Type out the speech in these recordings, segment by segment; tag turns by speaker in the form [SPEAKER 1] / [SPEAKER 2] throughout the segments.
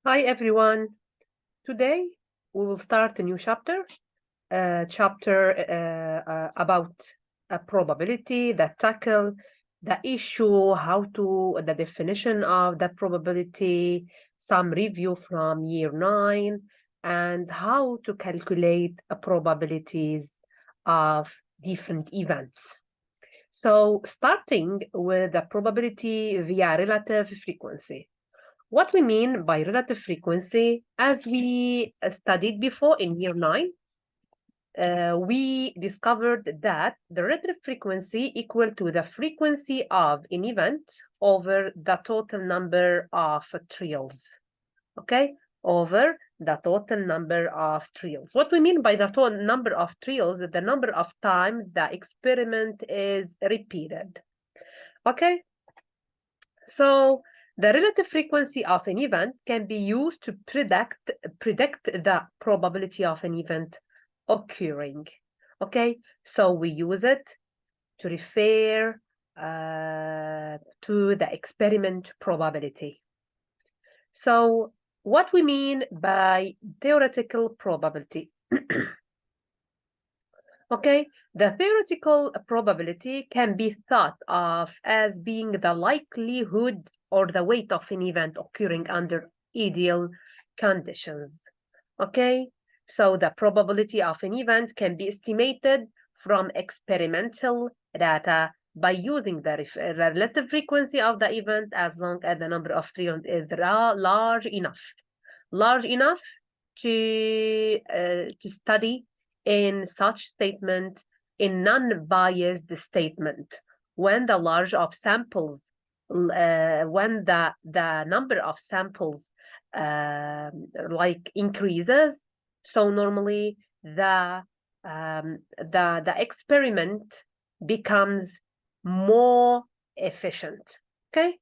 [SPEAKER 1] Hi everyone. Today we will start a new chapter, about a probability that tackle the issue, the definition of the probability, some review from year 9, and how to calculate probabilities of different events. So starting with the probability via relative frequency. What we mean by relative frequency, as we studied before in year 9, we discovered that the relative frequency equal to the frequency of an event over the total number of trials, okay? Over the total number of trials. What we mean by the total number of trials is the number of times the experiment is repeated, okay? So the relative frequency of an event can be used to predict the probability of an event occurring. Okay, so we use it to refer to the experiment probability. So what we mean by theoretical probability. Okay, the theoretical probability can be thought of as being the likelihood or the weight of an event occurring under ideal conditions. Okay, so the probability of an event can be estimated from experimental data by using the relative frequency of the event as long as the number of trials is large enough to study in such statement in non-biased statement when the large of samples when the number of samples like increases, so normally the experiment becomes more efficient. Okay,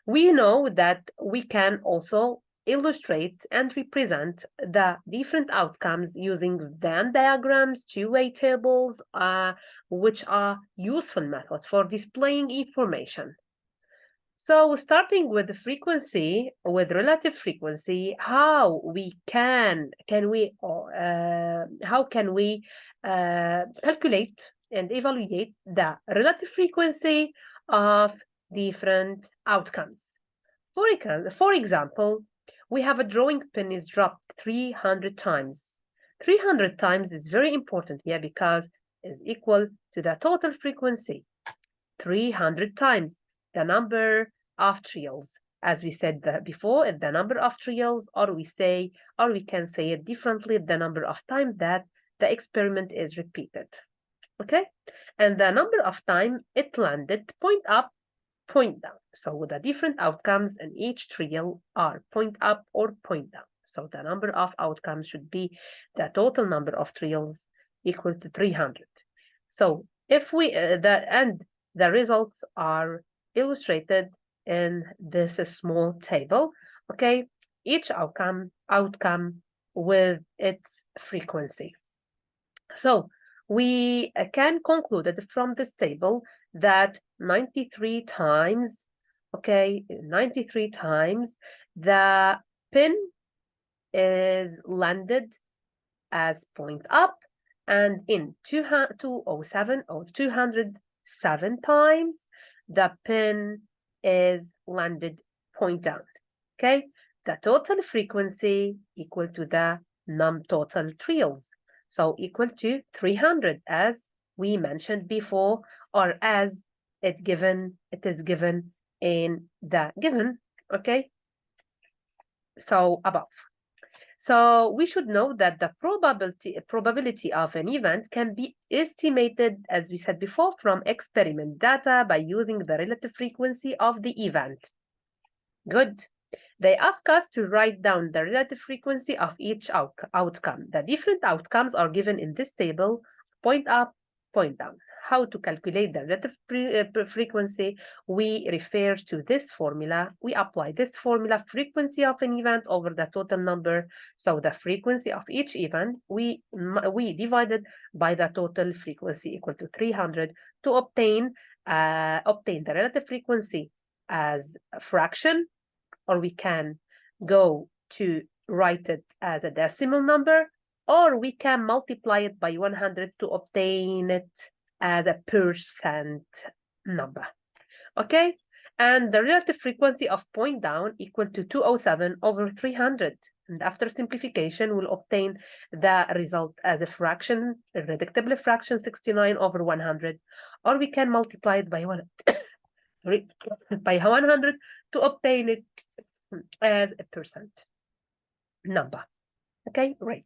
[SPEAKER 1] we know that we can also illustrate and represent the different outcomes using Venn diagrams, two-way tables, which are useful methods for displaying information. So starting with the frequency, with relative frequency, how can we calculate and evaluate the relative frequency of different outcomes? For example, we have a drawing pin is dropped 300 times. 300 times is very important here because is equal to the total frequency. 300 times the number of trials. As we said before, the number of trials, or we can say it differently, the number of times that the experiment is repeated. Okay? And the number of times it landed point up, point down. So the different outcomes in each trial are point up or point down. So the number of outcomes should be the total number of trials equal to 300. So if we, the results are illustrated in this small table, okay? Each outcome with its frequency. So we can conclude from this table that 93 times, okay, 93 times the pin is landed as point up, and in 207 or 207 times the pin is landed point down. Okay, the total frequency equal to the total trials, so equal to 300 as we mentioned before, or as it is given in the given. Okay, so above. So we should know that the probability of an event can be estimated, as we said before, from experiment data by using the relative frequency of the event. Good. They ask us to write down the relative frequency of each outcome. The different outcomes are given in this table, point up, point down. How to calculate the relative frequency? We refer to this formula. We apply this formula, frequency of an event over the total number. So the frequency of each event, we divided by the total frequency equal to 300 to obtain the relative frequency as a fraction, or we can go to write it as a decimal number, or we can multiply it by 100 to obtain it as a percent number. Okay, and the relative frequency of point down equal to 207 over 300. And after simplification, we'll obtain the result as a fraction, a reducible fraction, 69 over 100, or we can multiply it by 100 to obtain it as a percent number. Okay, right.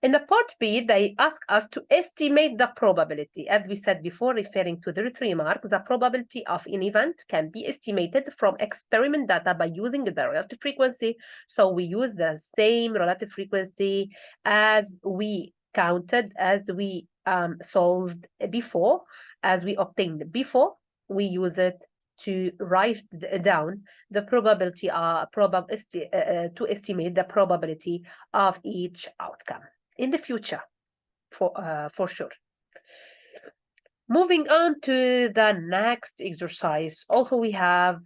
[SPEAKER 1] In the part B, they ask us to estimate the probability. As we said before, referring to the remark, the probability of an event can be estimated from experiment data by using the relative frequency. So we use the same relative frequency as we counted, as we solved before, as we obtained before. We use it to write down the probability to estimate the probability of each outcome in the future, for sure. Moving on to the next exercise. Also, we are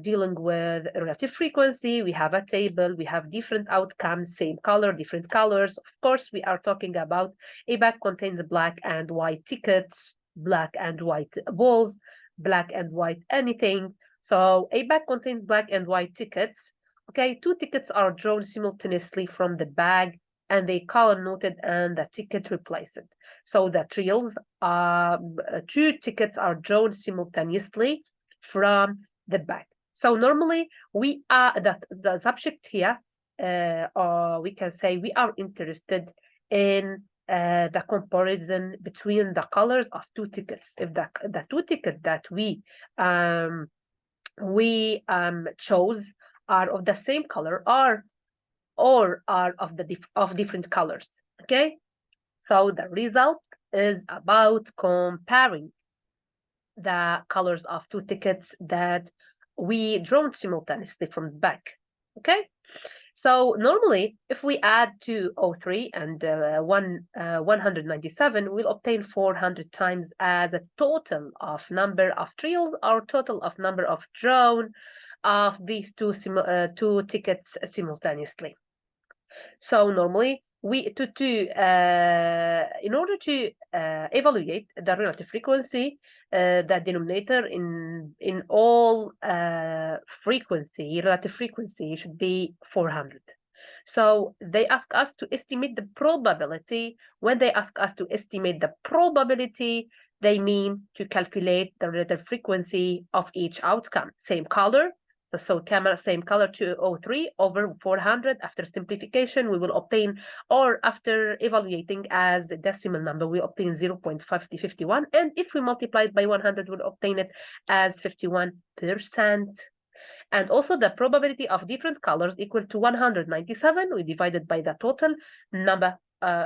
[SPEAKER 1] dealing with relative frequency. We have a table. We have different outcomes, same color, different colors. Of course, we are talking about a bag contains black and white tickets, black and white balls, black and white anything. So a bag contains black and white tickets. Okay, 2 tickets are drawn simultaneously from the bag, and they color noted and the ticket replaced. So the trails, 2 tickets are drawn simultaneously from the bag. So normally we are the subject here, or we can say we are interested in the comparison between the colors of 2 tickets. If the 2 tickets that we chose are of the same color, or are of different colors. Okay, so the result is about comparing the colors of 2 tickets that we drawn simultaneously from the back. Okay, so normally if we add 203 and 197, we'll obtain 400 times as a total of number of trails or total of number of drawn of these 2 tickets simultaneously. So normally in order to evaluate the relative frequency, the denominator in all relative frequency should be 400. So they ask us to estimate the probability. When they ask us to estimate the probability, they mean to calculate the relative frequency of each outcome. Same color. So same color 203 over 400. After simplification, we will obtain, or after evaluating as a decimal number, we obtain 0.5051. And if we multiply it by 100, we'll obtain it as 51%. And also the probability of different colors equal to 197. We divided by the total number,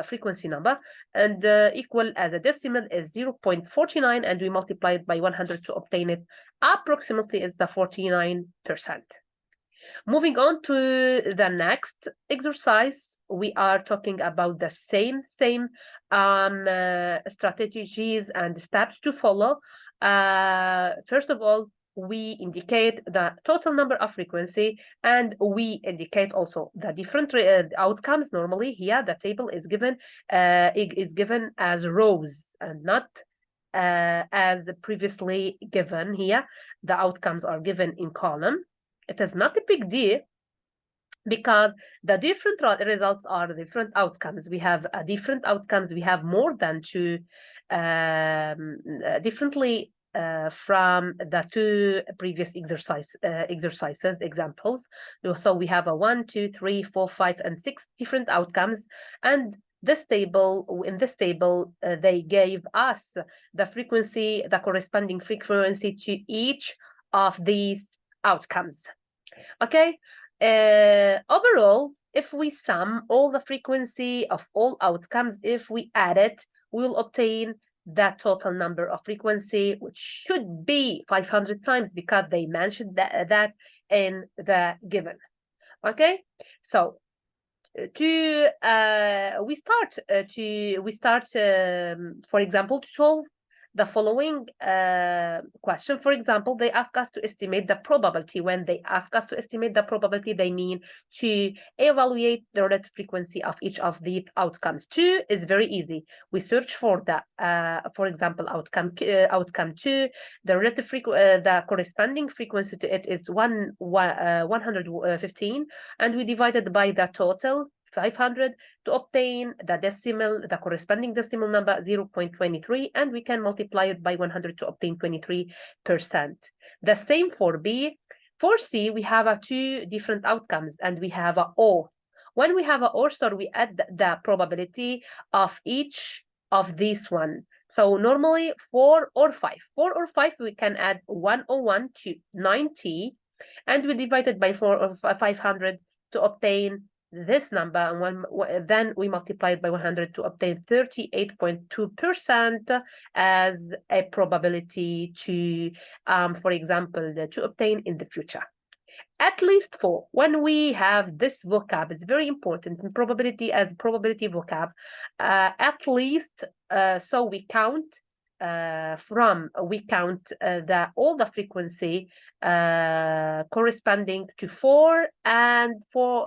[SPEAKER 1] frequency number, and equal as a decimal is 0.49, and we multiply it by 100 to obtain it approximately is the 49%. Moving on to the next exercise, we are talking about the same strategies and steps to follow. First of all, we indicate the total number of frequency, and we indicate also the different outcomes. Normally here the table is given as rows and not as previously given. Here the outcomes are given in column. It is not a big deal because the different results are the different outcomes. We have different outcomes. We have more than 2 differently from the 2 previous examples. So we have a 1, 2, 3, 4, 5, and 6 different outcomes, and in this table, they gave us the frequency, the corresponding frequency to each of these outcomes. Okay, overall, if we sum all the frequency of all outcomes, if we add it, we will obtain the total number of frequency, which should be 500 times because they mentioned that in the given. Okay, so we start for example, to solve the following question. For example, they ask us to estimate the probability. When they ask us to estimate the probability, they mean to evaluate the relative frequency of each of the outcomes. 2 is very easy. We search for the, for example, outcome 2. The relative the corresponding frequency to it is 115, and we divide it by the total 500 to obtain the corresponding decimal number 0.23, and we can multiply it by 100 to obtain 23%. The same for B. For C, we have 2 different outcomes, and we have O. When we have OR star, we add the probability of each of these one. So normally 4 or 5. 4 or 5, we can add 101 to 90, and we divide it by 500 to obtain this number, and then we multiply it by 100 to obtain 38.2% as a probability to, for example, to obtain in the future. At least 4. When we have this vocab, it's very important in probability as probability vocab. At least, so we count all the frequency corresponding to 4 and for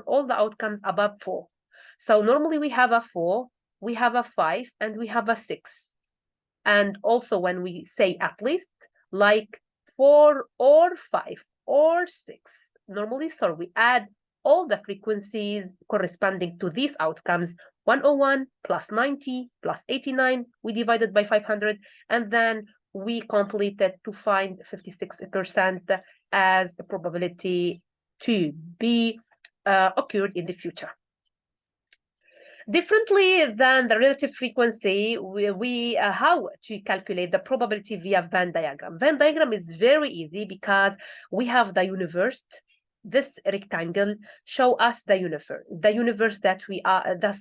[SPEAKER 1] all the outcomes above 4. So normally we have a 4, we have a 5, and we have a 6. And also when we say at least, like 4 or 5 or 6, normally, so we add all the frequencies corresponding to these outcomes, 101 plus 90 plus 89, we divided by 500, and then we complete it to find 56% as the probability to be occurred in the future. Differently than the relative frequency, we how to calculate the probability via Venn diagram. Venn diagram is very easy because we have the universe. This rectangle show us the universe that we are, the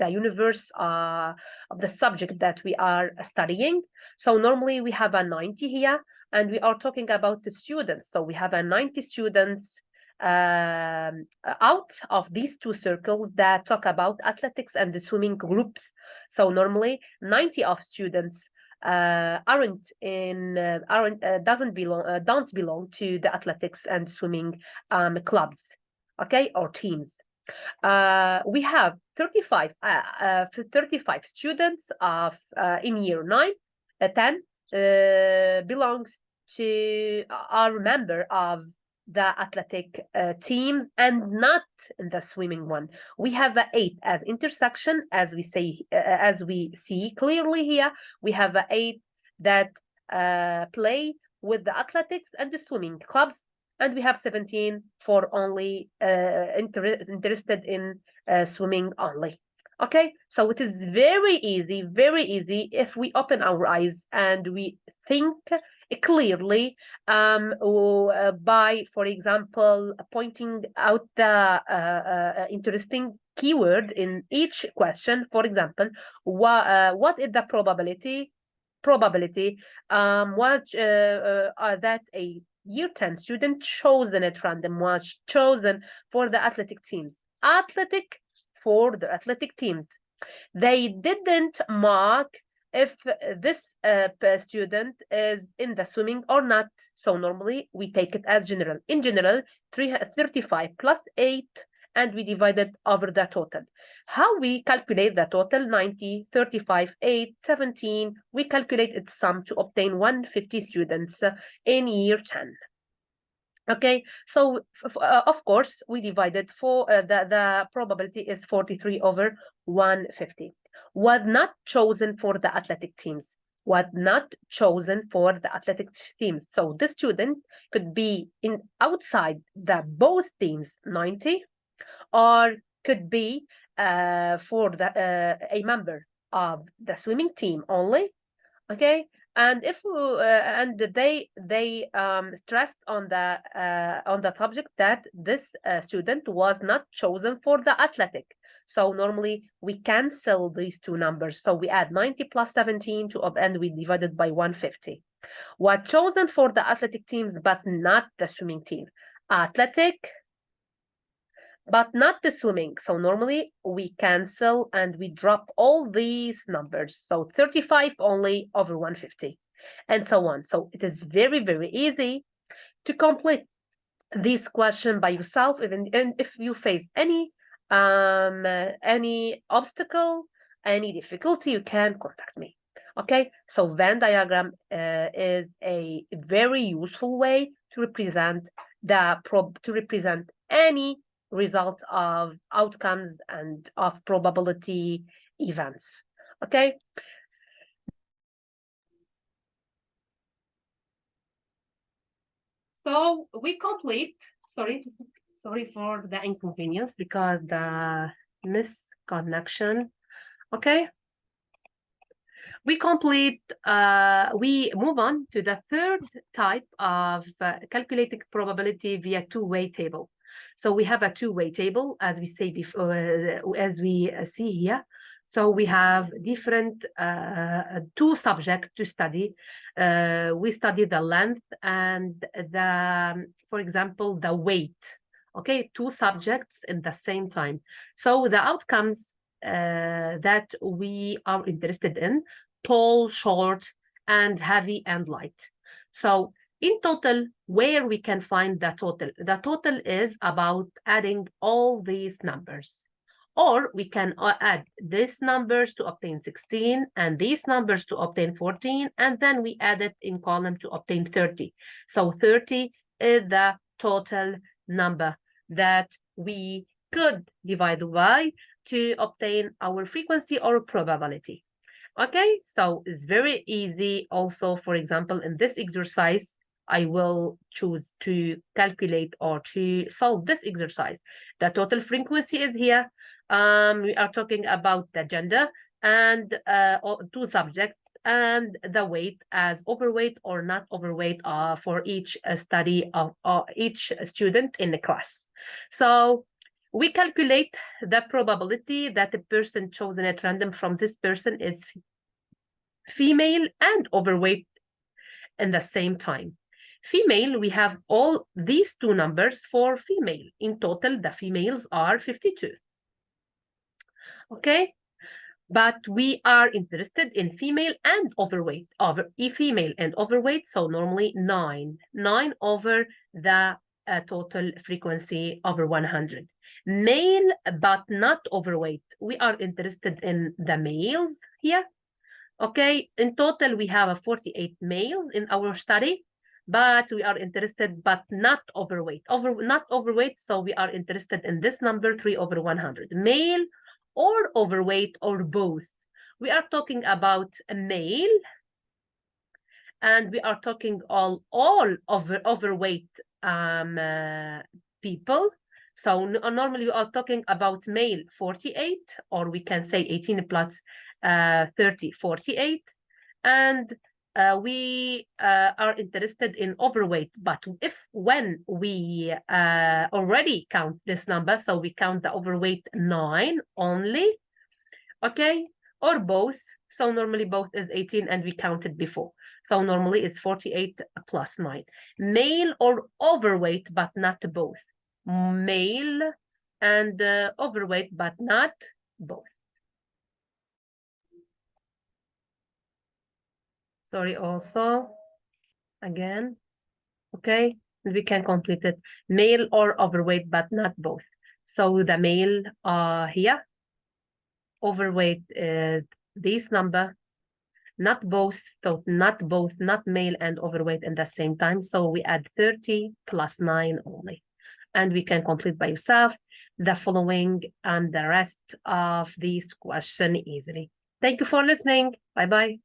[SPEAKER 1] universe of the subject that we are studying. So normally we have a 90 here, and we are talking about the students. So we have a 90 students out of these 2 circles that talk about athletics and the swimming groups. So normally 90 of students don't belong to the athletics and swimming clubs, okay, or teams. We have 35 students of in year 9, 10 belongs to are member of the athletic team and not in the swimming one. We have 8 as intersection, as we see clearly here. We have 8 that play with the athletics and the swimming clubs, and we have 17 for only interested in swimming only. Okay, so it is very easy if we open our eyes and we think clearly by, for example, pointing out the interesting keyword in each question. For example, what is the probability that a year 10 student chosen at random was chosen for the athletic teams. For the athletic teams, they didn't mark if this student is in the swimming or not. So normally we take it as general. In general, 35 plus 8, and we divide it over the total. How we calculate the total? 90, 35, 8, 17. We calculate its sum to obtain 150 students in year 10. Okay, so of course we divided for the probability is 43 over 150. Was not chosen for the athletic teams. So the student could be outside the both teams 90, or could be for the a member of the swimming team only. Okay, and if and they stressed on the subject that this student was not chosen for the athletic. So normally we cancel these 2 numbers. So we add 90 plus 17 and we divide it by 150. What chosen for the athletic teams but not the swimming team? Athletic but not the swimming. So normally we cancel and we drop all these numbers. So 35 only over 150 and so on. So it is very, very easy to complete this question by yourself. Even if you face any obstacle, any difficulty, you can contact me. Okay, so Venn diagram is a very useful way to represent any result of outcomes and of probability events. Okay. So we complete, sorry for the inconvenience because the misconnection. Okay. We move on to the third type of calculating probability via two-way table. So we have a two-way table, as we say before, as we see here. So we have different two subjects to study. We study the length and for example, the weight. Okay, two subjects in the same time. So the outcomes that we are interested in: tall, short, and heavy and light. So in total, where we can find the total? The total is about adding all these numbers. Or we can add these numbers to obtain 16 and these numbers to obtain 14, and then we add it in column to obtain 30. So 30 is the total number that we could divide by to obtain our frequency or probability. Okay, so it's very easy. Also, for example, in this exercise, I will choose to calculate or to solve this exercise. The total frequency is here. We are talking about the gender and two subjects and the weight as overweight or not overweight for each study of each student in the class. So we calculate the probability that a person chosen at random from this person is female and overweight in the same time. Female, we have all these two numbers for female. In total, the females are 52. Okay, but we are interested in female and overweight, female and overweight, so normally 9 over the total frequency over 100. Male but not overweight, we are interested in the males here. Okay, in total we have 48 males in our study, but we are interested but not overweight. Not overweight, so we are interested in this number 3 over 100. Male or overweight or both. We are talking about a male, and we are talking all overweight people. So normally we are talking about male 48, or we can say 18 plus 30, 48. And we are interested in overweight, but when we already count this number, so we count the overweight 9 only, okay, or both. So normally both is 18 and we counted before. So normally it's 48 plus 9. Male or overweight, but not both. Male and overweight, but not both. Sorry, also, again, okay, we can complete it. Male or overweight, but not both. So the male here, overweight is this number, not both, so not male and overweight in the same time. So we add 30 plus 9 only. And we can complete by yourself the following and the rest of this question easily. Thank you for listening. Bye-bye.